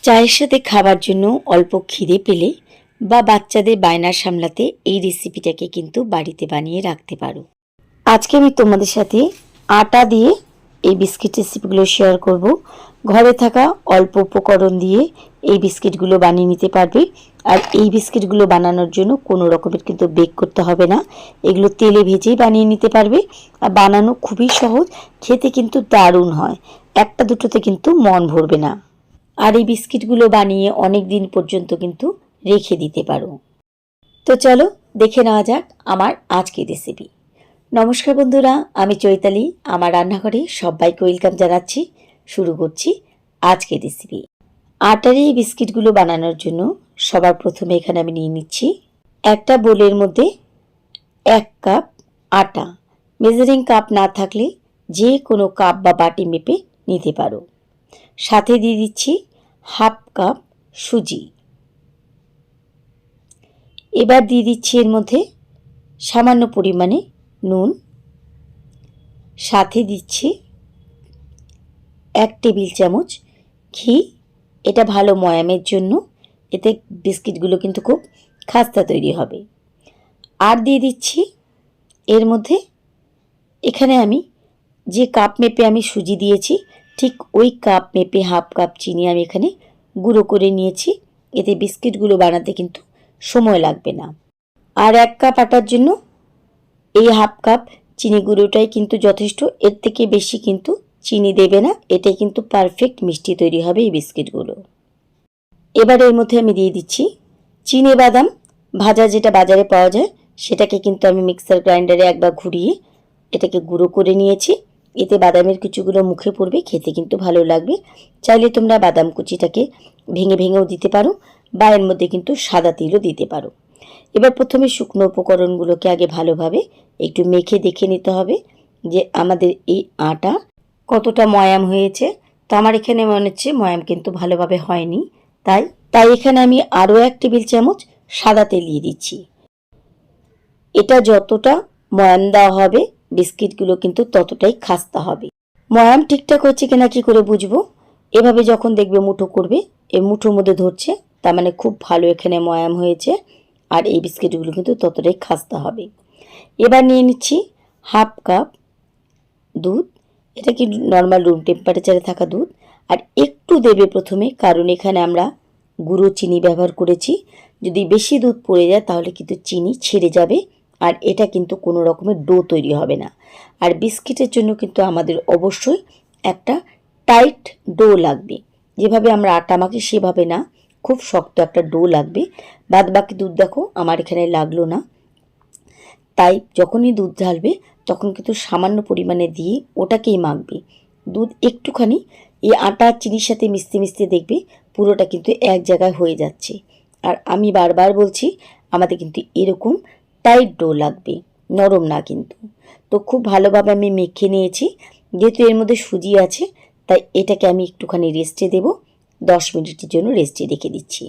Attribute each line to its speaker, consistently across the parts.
Speaker 1: চায়ের সাথে খাবার জন্য অল্প খিদে পেলে বা বাচ্চাদের বায়না সামলাতে এই রেসিপিটাকে কিন্তু বাড়িতে বানিয়ে রাখতে পারো। আজকে আমি তোমাদের সাথে আটা দিয়ে এই বিস্কিট রেসিপিগুলো শেয়ার করব। ঘরে থাকা অল্প উপকরণ দিয়ে এই বিস্কিটগুলো বানিয়ে নিতে পারবে। আর এই বিস্কিটগুলো বানানোর জন্য কোনো রকমের কিন্তু বেক করতে হবে না, এগুলো তেলে ভেজেই বানিয়ে নিতে পারবে। আর বানানো খুবই সহজ, খেতে কিন্তু দারুণ হয়, একটা দুটোতে কিন্তু মন ভরবে না। আর এই বিস্কিটগুলো বানিয়ে অনেক দিন পর্যন্ত কিন্তু রেখে দিতে পারো। তো চলো দেখে নেওয়া যাক আমার আজকের রেসিপি। নমস্কার বন্ধুরা, আমি চৈতালি, আমার রান্নাঘরে সবাইকে ওয়েলকাম জানাচ্ছি। শুরু করছি আজকের রেসিপি। আটার এই বিস্কিটগুলো বানানোর জন্য সবার প্রথমে এখানে আমি নিয়ে নিচ্ছি একটা বোলের মধ্যে 1 কাপ আটা। মেজারিং কাপ না থাকলে যে কোনো কাপ বা বাটি মেপে নিতে পারো। সাথে দিয়ে দিচ্ছি 1/2 কাপ সুজি। এবার দিয়ে দিচ্ছি এর মধ্যে সামান্য পরিমাণে নুন। সাথে দিচ্ছি 1 টেবিল চামচ ঘি। এটা ভালো ময়ামের জন্য, এতে বিস্কিটগুলো কিন্তু খুব খাস্তা তৈরি হবে। আর দিয়ে দিচ্ছি এর মধ্যে, এখানে আমি যে কাপ মেপে আমি সুজি দিয়েছি ঠিক ওই কাপ মেপে 1/2 কাপ চিনি আমি এখানে গুঁড়ো করে নিয়েছি। এতে বিস্কিটগুলো বানাতে কিন্তু সময় লাগবে না। আর 1 কাপ আটার জন্য এই 1/2 কাপ চিনি গুঁড়োটাই কিন্তু যথেষ্ট, এর থেকে বেশি কিন্তু চিনি দেবে না। এটাই কিন্তু পারফেক্ট মিষ্টি তৈরি হবে এই বিস্কিটগুলো। এবার এর মধ্যে আমি দিয়ে দিচ্ছি চিনে বাদাম ভাজা, যেটা বাজারে পাওয়া যায়, সেটাকে কিন্তু আমি মিক্সার গ্রাইন্ডারে একবার ঘুরিয়ে এটাকে গুঁড়ো করে নিয়েছি। এতে বাদামের কুচিগুলো মুখে পড়বে, খেতে কিন্তু ভালো লাগবে। চাইলে তোমরা বাদাম কুচিটাকে ভেঙে ভেঙেও দিতে পারো বা এর মধ্যে কিন্তু সাদা তিলও দিতে পারো। এবার প্রথমে শুকনো উপকরণগুলোকে আগে ভালোভাবে একটু মেখে দেখে নিতে হবে যে আমাদের এই আটা কতটা ময়াম হয়েছে। তো আমার এখানে মনে হচ্ছে ময়াম কিন্তু ভালোভাবে হয়নি, তাই এখানে আমি আরও 1 টেবিল চামচ সাদা তেল দিয়ে দিচ্ছি। এটা যতটা ময়াম দেওয়া হবে বিস্কিটগুলো কিন্তু ততটাই খাস্তা হবে। ময়াম ঠিকঠাক হচ্ছে কিনা কি করে বুঝবো? এভাবে যখন দেখবে মুঠো করবে, এই মুঠোর মধ্যে ধরছে, তার মানে খুব ভালো এখানে ময়াম হয়েছে। আর এই বিস্কিটগুলো কিন্তু ততটাই খাস্তা হবে। এবার নিয়ে নিচ্ছি 1/2 কাপ দুধ। এটা কি নর্মাল রুম টেম্পারেচারে থাকা দুধ। আর একটু দেবে প্রথমে, কারণ এখানে আমরা গুঁড়ো চিনি ব্যবহার করেছি। যদি বেশি দুধ পড়ে যায় তাহলে কিন্তু চিনি ছেড়ে যাবে, আর এটা কিন্তু কোনো রকমের ডো তৈরি হবে না। আর বিস্কিটের জন্য কিন্তু আমাদের অবশ্যই একটা টাইট ডো লাগবে। যেভাবে আমরা আটা মাখি সেভাবে না, খুব শক্ত একটা ডো লাগবে। বাদ বাকি দুধ দেখো আমার এখানে লাগলো না। তাই যখনই দুধ ঢালবে তখন কিন্তু সামান্য পরিমাণে দিয়ে ওটাকেই মাখবে। দুধ একটুখানি এই আটা চিনির সাথে মিশতে মিশতে দেখবে পুরোটা কিন্তু এক জায়গায় হয়ে যাচ্ছে। আর আমি বারবার বলছি, আমাদের কিন্তু এরকম টাইট ডো লাগবে, নরম না কিন্তু। তো খুব ভালোভাবে আমি মেখে নিয়েছি। যেহেতু এর মধ্যে সুজি আছে তাই এটাকে আমি একটুখানি রেস্টে দেব। 10 মিনিটের জন্য রেস্টে রেখে দিচ্ছি।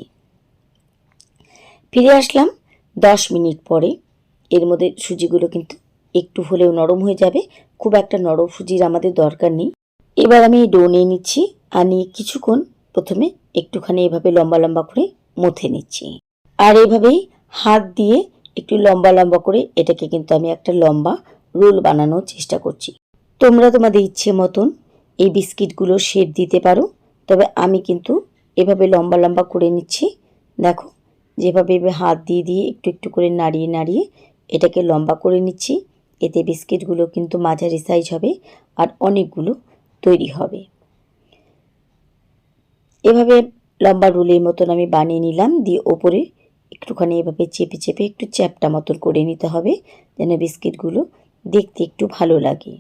Speaker 1: ফিরে আসলাম 10 মিনিট পরে। এর মধ্যে সুজিগুলো কিন্তু একটু হলেও নরম হয়ে যাবে, খুব একটা নরম সুজির আমাদের দরকার নেই। এবার আমি এই ডো নিয়ে নিচ্ছি, আর নিয়ে কিছুক্ষণ প্রথমে একটুখানি এভাবে লম্বা লম্বা করে মথে নিচ্ছি। আর এইভাবেই হাত দিয়ে একটু লম্বা লম্বা করে এটাকে কিন্তু আমি একটা লম্বা রোল বানানোর চেষ্টা করছি। তোমরা তোমাদের ইচ্ছে মতন এই বিস্কিটগুলো শেপ দিতে পারো, তবে আমি কিন্তু এভাবে লম্বা লম্বা করে নিচ্ছি। দেখো, যেভাবে হাত দিয়ে দিয়ে একটু একটু করে নাড়িয়ে নাড়িয়ে এটাকে লম্বা করে নিচ্ছি। এতে বিস্কিটগুলো কিন্তু মাঝারি সাইজ হবে আর অনেকগুলো তৈরি হবে। এভাবে লম্বা রোলের মতন আমি বানিয়ে নিলাম। দিয়ে ওপরে একটুখানি এভাবে চেপে চেপে একটু চ্যাপটা মতন করে নিতে হবে, যেন বিস্কিটগুলো দেখতে একটু ভালো লাগে।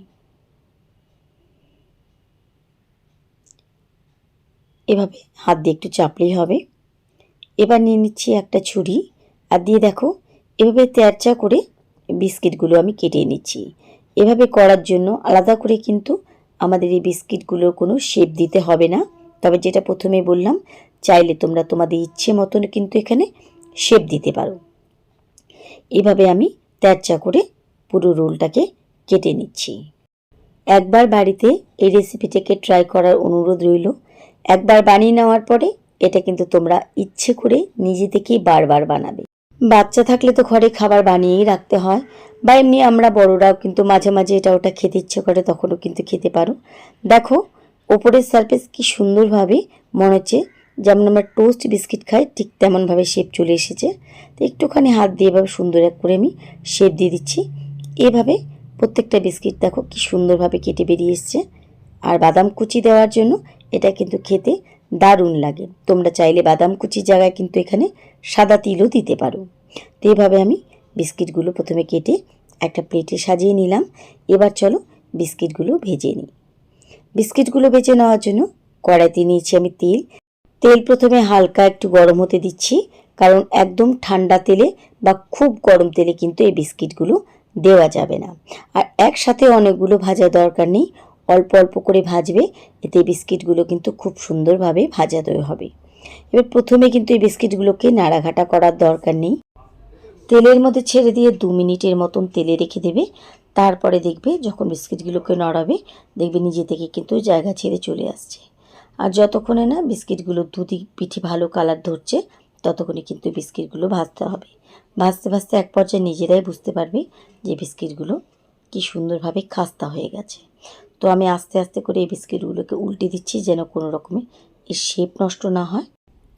Speaker 1: এভাবে হাত দিয়ে একটু চাপলেই হবে। এবার নিয়ে নিচ্ছি একটা ছুরি, আর দিয়ে দেখো এভাবে তেরচা করে বিস্কিটগুলো আমি কেটে নিচ্ছি। এভাবে করার জন্য আলাদা করে কিন্তু আমাদের এই বিস্কিটগুলোর কোনো শেপ দিতে হবে না। তবে যেটা প্রথমে বললাম, চাইলে তোমরা তোমাদের ইচ্ছে মতন কিন্তু এখানে শেপ দিতে পারো। এভাবে আমি তেরচা করে পুরো রোলটাকে কেটে নিচ্ছি। একবার বাড়িতে এই রেসিপিটাকে ট্রাই করার অনুরোধ রইল। একবার বানিয়ে নেওয়ার পরে এটা কিন্তু তোমরা ইচ্ছে করে নিজে থেকেই বারবার বানাবে। বাচ্চা থাকলে তো ঘরে খাবার বানিয়েই রাখতে হয়, বা এমনি আমরা বড়রাও কিন্তু মাঝে মাঝে এটা ওটা খেতে ইচ্ছে করে, তখনও কিন্তু খেতে পারো। দেখো ওপরের সারফেস কি সুন্দরভাবে মনে হচ্ছে যেমন আমরা টোস্ট বিস্কিট খাই ঠিক তেমনভাবে শেপ চলে এসেছে। তো একটুখানি হাত দিয়ে এভাবে সুন্দর করে আমি শেপ দিয়ে দিচ্ছি। এভাবে প্রত্যেকটা বিস্কিট দেখো কি সুন্দরভাবে কেটে বেরিয়ে এসছে। আর বাদাম কুচি দেওয়ার জন্য এটা কিন্তু খেতে দারুণ লাগে। তোমরা চাইলে বাদাম কুচির জায়গায় কিন্তু এখানে সাদা তিলও দিতে পারো। তো এভাবে আমি বিস্কিটগুলো প্রথমে কেটে একটা প্লেটে সাজিয়ে নিলাম। এবার চলো বিস্কিটগুলো ভেজে নিই। বিস্কিটগুলো ভেজে নেওয়ার জন্য কড়াইতে নিয়েছি আমি তেল। তেল প্রথমে হালকা একটু গরম হতে দিচ্ছি, কারণ একদম ঠান্ডা তেলে বা খুব গরম তেলে কিন্তু এই বিস্কিটগুলো দেওয়া যাবে না। আর একসাথে অনেকগুলো ভাজা দরকার নেই, অল্প অল্প করে ভাজবে, এতে বিস্কিটগুলো কিন্তু খুব সুন্দরভাবে ভাজা হবে। এবার প্রথমে কিন্তু এই বিস্কিটগুলোকে নাড়াঘাটা করার দরকার নেই, তেলের মধ্যে ছেড়ে দিয়ে 2 মিনিটের মতন তেলে রেখে দেবে। তারপরে দেখবে যখন বিস্কিটগুলোকে নড়াবে, দেখবে নিজে থেকে কিন্তু জায়গা ছেড়ে চলে আসছে। আর যতক্ষণে না বিস্কিটগুলো দুদিক পিঠে ভালো কালার ধরছে, ততক্ষণে কিন্তু বিস্কিটগুলো ভাজতে হবে। ভাজতে ভাজতে এক পর্যায়ে নিজেরাই বুঝতে পারবে যে বিস্কিটগুলো কি সুন্দরভাবে খাস্তা হয়ে গেছে। তো আমি আস্তে আস্তে করে এই বিস্কিটগুলোকে উল্টে দিচ্ছি, যেন কোনো রকমে এর শেপ নষ্ট না হয়।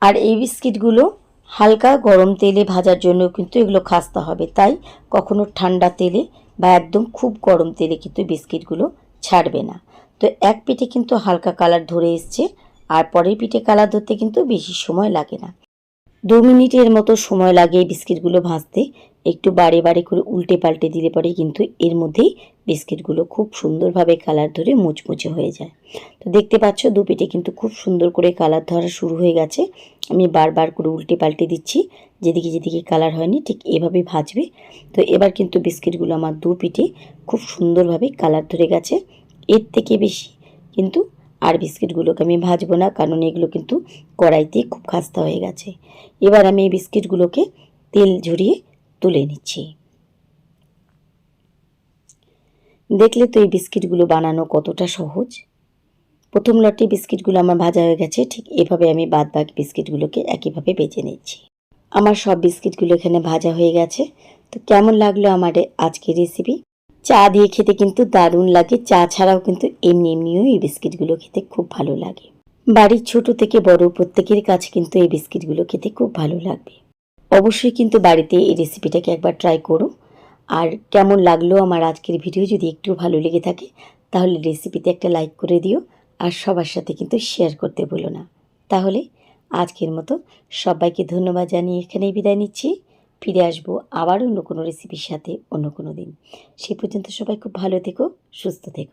Speaker 1: আর এই বিস্কিটগুলো হালকা গরম তেলে ভাজার জন্য কিন্তু এগুলো খাস্তা হবে, তাই কখনো ঠান্ডা তেলে বা একদম খুব গরম তেলে কিন্তু বিস্কিটগুলো ছাড়বে না। তো এক পিঠে কিন্তু হালকা কালার ধরে এসছে, আর পরের পিঠে কালার ধরতে কিন্তু বেশি সময় লাগে না। 2 মিনিটের মতো সময় লাগে এই বিস্কিটগুলো ভাজতে। একটু বারে বারে করে উল্টে পাল্টে দিলে পরে কিন্তু এর মধ্যেই বিস্কিটগুলো খুব সুন্দরভাবে কালার ধরে মুচমুচে হয়ে যায়। তো দেখতে পাচ্ছ দু পিঠে কিন্তু খুব সুন্দর করে কালার ধরা শুরু হয়ে গেছে। আমি বারবার করে উল্টে পাল্টে দিচ্ছি, যেদিকে যেদিকে কালার হয়নি ঠিক এভাবে ভাজবে। তো এবার কিন্তু বিস্কিটগুলো আমার দু পিঠে খুব সুন্দরভাবে কালার ধরে গেছে। এর থেকে বেশি কিন্তু আর বিস্কিটগুলোকে আমি ভাজবো না, কারণ এগুলো কিন্তু কড়াইতে খুব খাস্তা হয়ে গেছে। এবার আমি এই বিস্কিটগুলোকে তেল ঝরিয়ে তুলে নিচ্ছি। দেখলে তো এই বিস্কিটগুলো বানানো কতটা সহজ। প্রথম লটে বিস্কিটগুলো আমার ভাজা হয়ে গেছে, ঠিক এভাবে আমি বাদ বাকি বিস্কিটগুলোকে একইভাবে বেজে নিচ্ছি। আমার সব বিস্কিটগুলো এখানে ভাজা হয়ে গেছে। তো কেমন লাগলো আমার আজকের রেসিপি? চা দিয়ে খেতে কিন্তু দারুণ লাগে, চা ছাড়াও কিন্তু এমনি এমনিও এই বিস্কিটগুলো খেতে খুব ভালো লাগে। বাড়ির ছোট থেকে বড় প্রত্যেকের কাছে কিন্তু এই বিস্কিটগুলো খেতে খুব ভালো লাগবে। অবশ্যই কিন্তু বাড়িতে এই রেসিপিটাকে একবার ট্রাই করো। আর কেমন লাগলো আমার আজকের ভিডিও যদি একটু ভালো লেগে থাকে, তাহলে রেসিপিতে একটা লাইক করে দিও, আর সবার সাথে কিন্তু শেয়ার করতে ভুলো না। তাহলে আজকের মতো সবাইকে ধন্যবাদ জানিয়ে এখানেই বিদায় নিচ্ছি। ফিরে আসবো আবার অন্য কোনো রেসিপির সাথে অন্য কোনো দিন। সে পর্যন্ত সবাই খুব ভালো থেকো, সুস্থ থেকো।